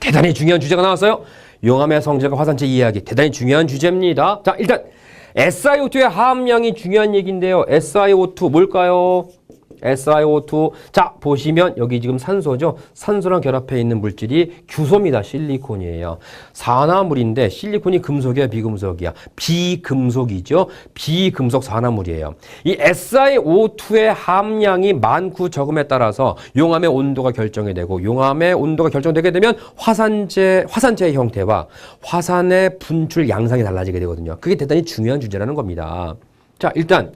대단히 중요한 주제가 나왔어요. 용암의 성질과 화산재 이야기 대단히 중요한 주제입니다. 자, 일단 SiO2의 함량이 중요한 얘기인데요. SiO2 뭘까요? SiO2. 자, 보시면 여기 지금 산소죠. 산소랑 결합해 있는 물질이 규소입니다. 실리콘이에요. 산화물인데 실리콘이 금속이야, 비금속이야? 비금속이죠. 비금속 산화물이에요. 이 SiO2의 함량이 많고 적음에 따라서 용암의 온도가 결정이 되고 용암의 온도가 결정되게 되면 화산재의 형태와 화산의 분출 양상이 달라지게 되거든요. 그게 대단히 중요한 주제라는 겁니다. 자, 일단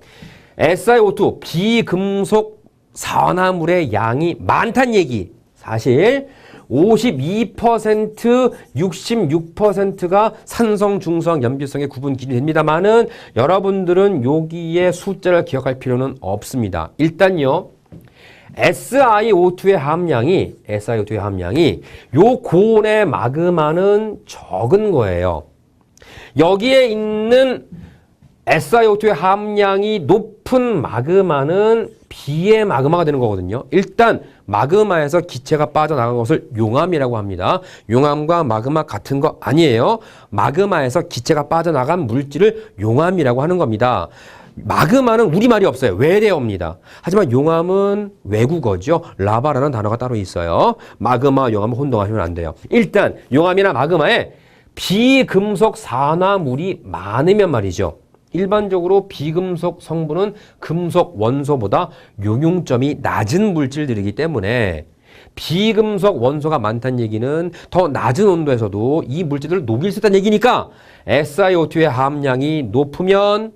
SiO2 비금속 산화물의 양이 많다는 얘기. 사실 52%, 66%가 산성, 중성, 염기성의 구분 기준이 됩니다만은 여러분들은 여기에 숫자를 기억할 필요는 없습니다. 일단요. SiO2의 함량이 요 고온의 마그마는 적은 거예요. 여기에 있는 SiO2의 함량이 높은 마그마는 비의 마그마가 되는 거거든요. 일단 마그마에서 기체가 빠져나간 것을 용암이라고 합니다. 용암과 마그마 같은 거 아니에요. 마그마에서 기체가 빠져나간 물질을 용암이라고 하는 겁니다. 마그마는 우리말이 없어요. 외래어입니다. 하지만 용암은 외국어죠. 라바라는 단어가 따로 있어요. 마그마, 용암을 혼동하시면 안 돼요. 일단 용암이나 마그마에 비금속 산화물이 많으면 말이죠. 일반적으로 비금속 성분은 금속 원소보다 용융점이 낮은 물질들이기 때문에 비금속 원소가 많다는 얘기는 더 낮은 온도에서도 이 물질들을 녹일 수 있다는 얘기니까 SiO2의 함량이 높으면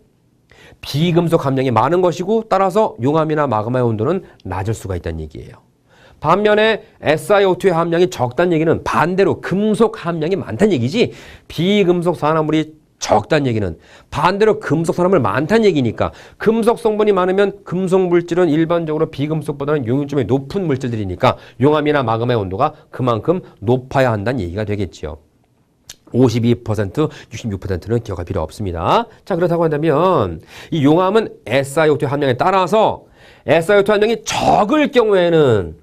비금속 함량이 많은 것이고 따라서 용암이나 마그마의 온도는 낮을 수가 있다는 얘기예요. 반면에 SiO2의 함량이 적다는 얘기는 반대로 금속 함량이 많다는 얘기지 비금속 산화물이 적다는 얘기는 반대로 금속 산화물 많다는 얘기니까 금속 성분이 많으면 금속 물질은 일반적으로 비금속보다는 용융점이 높은 물질들이니까 용암이나 마그마의 온도가 그만큼 높아야 한다는 얘기가 되겠죠. 52%, 66%는 기억할 필요 없습니다. 자, 그렇다고 한다면 이 용암은 SiO2 함량에 따라서 SiO2 함량이 적을 경우에는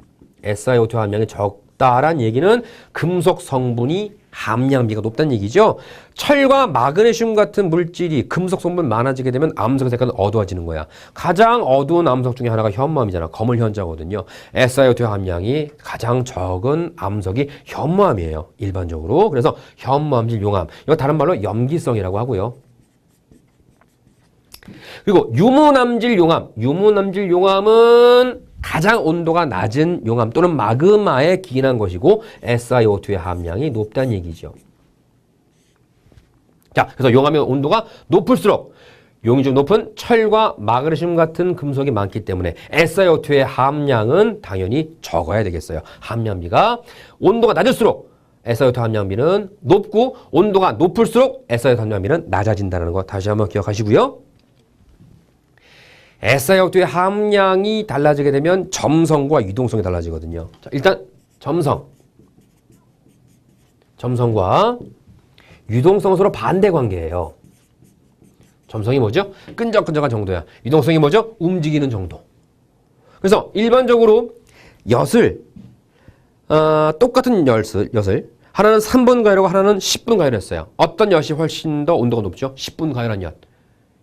SiO2 함량이 적다란 얘기는 금속 성분이 함량비가 높다는 얘기죠. 철과 마그네슘 같은 물질이 금속 성분 많아지게 되면 암석의 색깔은 어두워지는 거야. 가장 어두운 암석 중에 하나가 현무암이잖아. 거물 현자거든요. SiO2 함량이 가장 적은 암석이 현무암이에요. 일반적으로. 그래서 현무암질 용암. 이거 다른 말로 염기성이라고 하고요. 그리고 유문암질 용암. 유문암질 용암은 가장 온도가 낮은 용암 또는 마그마에 기인한 것이고 SiO2의 함량이 높다는 얘기죠. 자, 그래서 용암의 온도가 높을수록 용융점 높은 철과 마그네슘 같은 금속이 많기 때문에 SiO2의 함량은 당연히 적어야 되겠어요. 함량비가 온도가 낮을수록 SiO2 함량비는 높고 온도가 높을수록 SiO2 함량비는 낮아진다는 거 다시 한번 기억하시고요. SiO2의 함량이 달라지게 되면 점성과 유동성이 달라지거든요. 자, 일단 점성과 유동성은 서로 반대 관계예요. 점성이 뭐죠? 끈적끈적한 정도야. 유동성이 뭐죠? 움직이는 정도. 그래서 일반적으로 엿을 똑같은 엿을 하나는 3분 가열하고 하나는 10분 가열했어요. 어떤 엿이 훨씬 더 온도가 높죠? 10분 가열한 엿.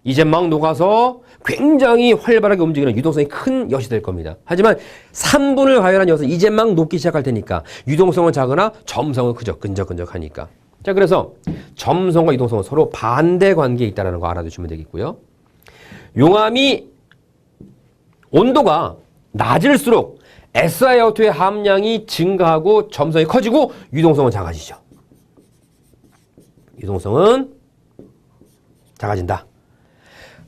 이제 막 녹아서 굉장히 활발하게 움직이는 유동성이 큰 엿이 될 겁니다. 하지만 3분을 가열한 엿은 이제 막 녹기 시작할 테니까 유동성은 작으나 점성은 크죠. 끈적끈적하니까. 자, 그래서 점성과 유동성은 서로 반대 관계에 있다는 거 알아두시면 되겠고요. 용암이 온도가 낮을수록 SiO2의 함량이 증가하고 점성이 커지고 유동성은 작아지죠. 유동성은 작아진다.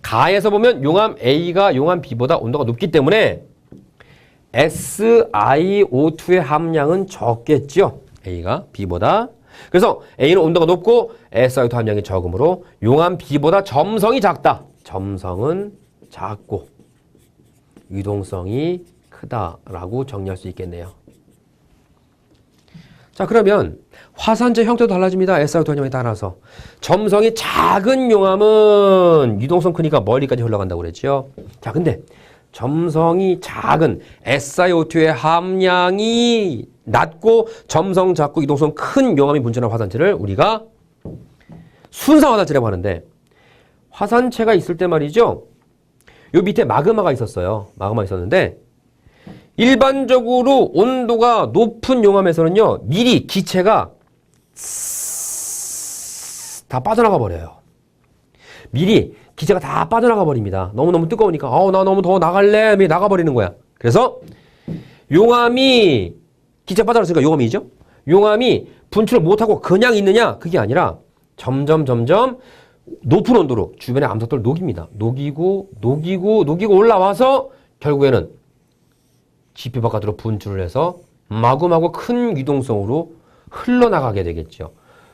가에서 보면 용암 A가 용암 B보다 온도가 높기 때문에 SiO2의 함량은 적겠죠. A가 B보다. 그래서 A는 온도가 높고 SiO2 함량이 적으므로 용암 B보다 점성이 작다. 점성은 작고 유동성이 크다라고 정리할 수 있겠네요. 자, 그러면 화산재 형태도 달라집니다. SiO2 함량에 따라서. 점성이 작은 용암은 유동성 크니까 멀리까지 흘러간다고 그랬죠. 자, 근데 점성이 작은 SiO2의 함량이 낮고 점성 작고 이동성 큰 용암이 분출한 화산체를 우리가 순상 화산체라고 하는데, 화산체가 있을 때 말이죠. 요 밑에 마그마가 있었어요. 마그마 있었는데 일반적으로 온도가 높은 용암에서는요. 미리 기체가 다 빠져나가 버려요. 미리 기체가 다 빠져나가 버립니다. 너무너무 뜨거우니까 나 너무 더워 나갈래. 나가 버리는 거야. 그래서 용암이 기체가 빠져나갔으니까 용암이죠. 용암이 분출을 못하고 그냥 있느냐? 그게 아니라 점점 높은 온도로 주변의 암석들을 녹입니다. 녹이고 올라와서 결국에는 지표 바깥으로 분출을 해서 마구마구 큰 유동성으로 흘러나가게 되겠죠.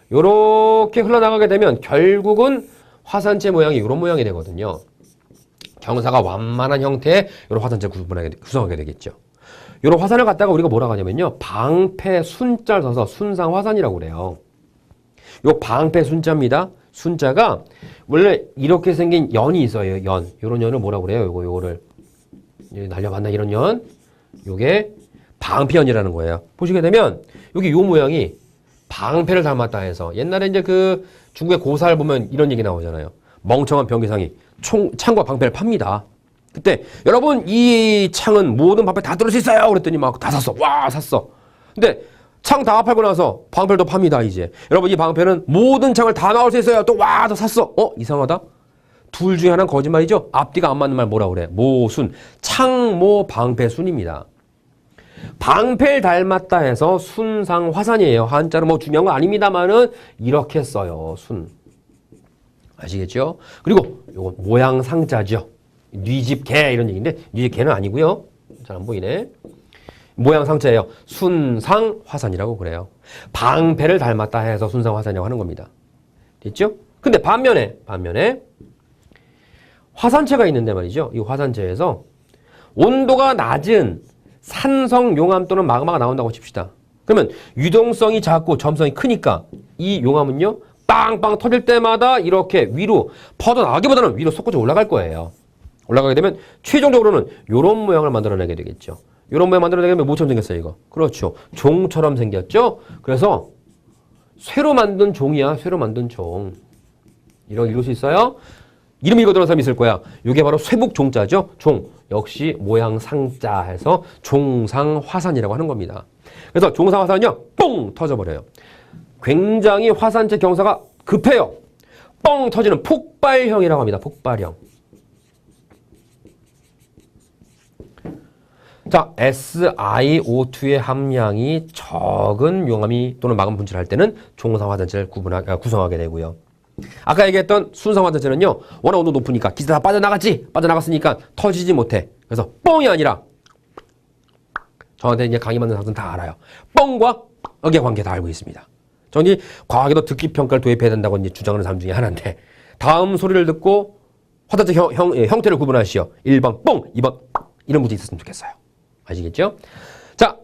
이렇게 흘러나가게 되면 결국은 화산체 모양이 이런 모양이 되거든요. 경사가 완만한 형태의 이런 화산체를 구성하게 되겠죠. 이런 화산을 갖다가 우리가 뭐라고 하냐면요. 방패 순자를 써서 순상 화산이라고 그래요. 요 방패 순자입니다. 순자가 원래 이렇게 생긴 연이 있어요. 연. 요런 연을 뭐라고 그래요? 요거를 날려봤나 이런 연. 요게 방패연이라는 거예요. 보시게 되면 여기 요 모양이 방패를 닮았다 해서 옛날에 이제 그 중국의 고사를 보면 이런 얘기 나오잖아요. 멍청한 병기상이 창과 방패를 팝니다. 그때 여러분 이 창은 모든 방패 다 뚫을 수 있어요. 그랬더니 막 다 샀어. 와 샀어. 근데 창 다 팔고 나서 방패를 또 팝니다. 이제 여러분 이 방패는 모든 창을 다 막을 수 있어요. 또 와 더 샀어. 이상하다. 둘 중에 하나는 거짓말이죠. 앞뒤가 안 맞는 말 뭐라 그래? 모순. 창모 방패순입니다. 방패를 닮았다 해서 순상 화산이에요. 한자로 뭐 중요한 거 아닙니다만은 이렇게 써요. 순. 아시겠죠? 그리고 요거 모양 상자죠. 뉘집 개 이런 얘기인데 뉘집 개는 아니고요. 잘 안 보이네. 모양 상자예요. 순상 화산이라고 그래요. 방패를 닮았다 해서 순상 화산이라고 하는 겁니다. 됐죠? 근데 반면에 화산체가 있는데 말이죠. 이 화산체에서 온도가 낮은 산성 용암 또는 마그마가 나온다고 칩시다. 그러면 유동성이 작고 점성이 크니까 이 용암은요. 빵빵 터질 때마다 이렇게 위로 퍼져나가기보다는 위로 솟구쳐 올라갈 거예요. 올라가게 되면 최종적으로는 이런 모양을 만들어내게 되겠죠. 이런 모양 만들어내게 되면 뭐처럼 생겼어요, 이거? 그렇죠. 종처럼 생겼죠? 그래서 쇠로 만든 종이야, 쇠로 만든 종. 이런 읽을 수 있어요? 이름 읽어들은 사람이 있을 거야. 이게 바로 쇠북종자죠? 종. 역시 모양 상자 해서 종상화산이라고 하는 겁니다. 그래서 종상화산은요, 뽕! 터져버려요. 굉장히 화산체 경사가 급해요. 뻥 터지는 폭발형이라고 합니다. 폭발형. 자, SiO2의 함량이 적은 용암이 또는 마그마 분출할 때는 종상화산체를 구성하게 되고요. 아까 얘기했던 순상화산체는요. 워낙 온도 높으니까 기체 다 빠져나갔으니까 터지지 못해. 그래서 뻥이 아니라 저한테 이제 강의 받는 사람들은 다 알아요. 뻥과 억의 관계 다 알고 있습니다. 저는 과학에도 듣기평가를 도입해야 된다고 이제 주장하는 사람 중에 하나인데 다음 소리를 듣고 화산체 형태를 구분하시오. 1번 뻥, 2번 이런 문제 있었으면 좋겠어요. 아시겠죠? 자,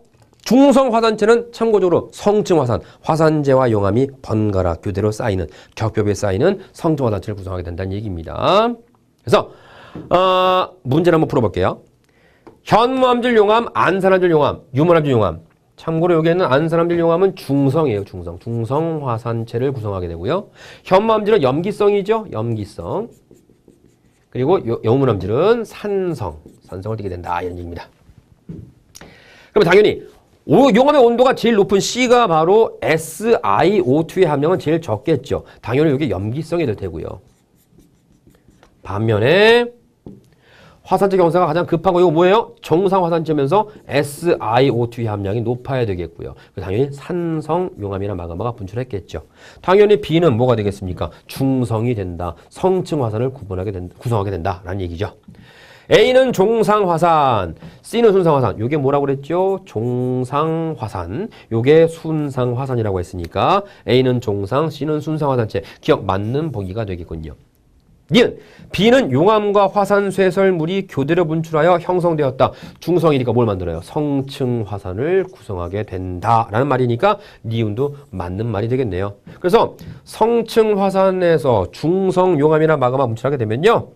중성 화산체는 참고적으로 성층 화산, 화산재와 용암이 번갈아 교대로 쌓이는 겹겹이 쌓이는 성층 화산체를 구성하게 된다는 얘기입니다. 그래서 문제를 한번 풀어볼게요. 현무암질 용암, 안산암질 용암, 유문암질 용암. 참고로 여기에는 안산암질 용암은 중성이에요. 중성 화산체를 구성하게 되고요. 현무암질은 염기성이죠. 염기성. 그리고 유문암질은 산성을 띠게 된다 이런 얘기입니다. 그러면 당연히 용암의 온도가 제일 높은 C가 바로 SiO2의 함량은 제일 적겠죠. 당연히 이게 염기성이 될 테고요. 반면에 화산체 경사가 가장 급한 거 이거 뭐예요? 정상 화산체면서 SiO2의 함량이 높아야 되겠고요. 당연히 산성 용암이나 마그마가 분출했겠죠. 당연히 B는 뭐가 되겠습니까? 중성이 된다. 성층 화산을 구성하게 된다라는 얘기죠. A는 종상화산, C는 순상화산. 요게 뭐라고 그랬죠? 종상화산. 요게 순상화산이라고 했으니까 A는 종상, C는 순상화산체. 기억 맞는 보기가 되겠군요. 니은 B는 용암과 화산 쇠설물이 교대로 분출하여 형성되었다. 중성이니까 뭘 만들어요? 성층 화산을 구성하게 된다라는 말이니까 니은도 맞는 말이 되겠네요. 그래서 성층 화산에서 중성 용암이나 마그마 분출하게 되면요.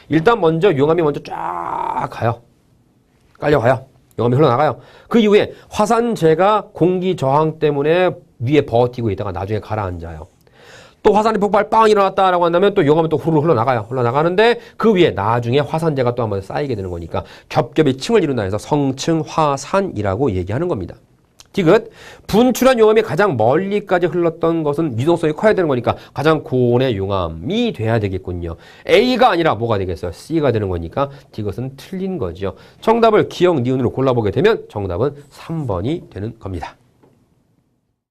일단 먼저 용암이 먼저 쫙 가요. 깔려가요. 용암이 흘러나가요. 그 이후에 화산재가 공기 저항 때문에 위에 버티고 있다가 나중에 가라앉아요. 또 화산이 폭발 빵 일어났다라고 한다면 또 용암은 또 후루 흘러나가요. 흘러나가는데 그 위에 나중에 화산재가 또 한번 쌓이게 되는 거니까 겹겹이 층을 이룬다 해서 성층화산이라고 얘기하는 겁니다. 디귿, 분출한 용암이 가장 멀리까지 흘렀던 것은 유동성이 커야 되는 거니까 가장 고온의 용암이 돼야 되겠군요. A가 아니라 뭐가 되겠어요? C가 되는 거니까 디귿은 틀린 거죠. 정답을 기억, 니은으로 골라보게 되면 정답은 3번이 되는 겁니다.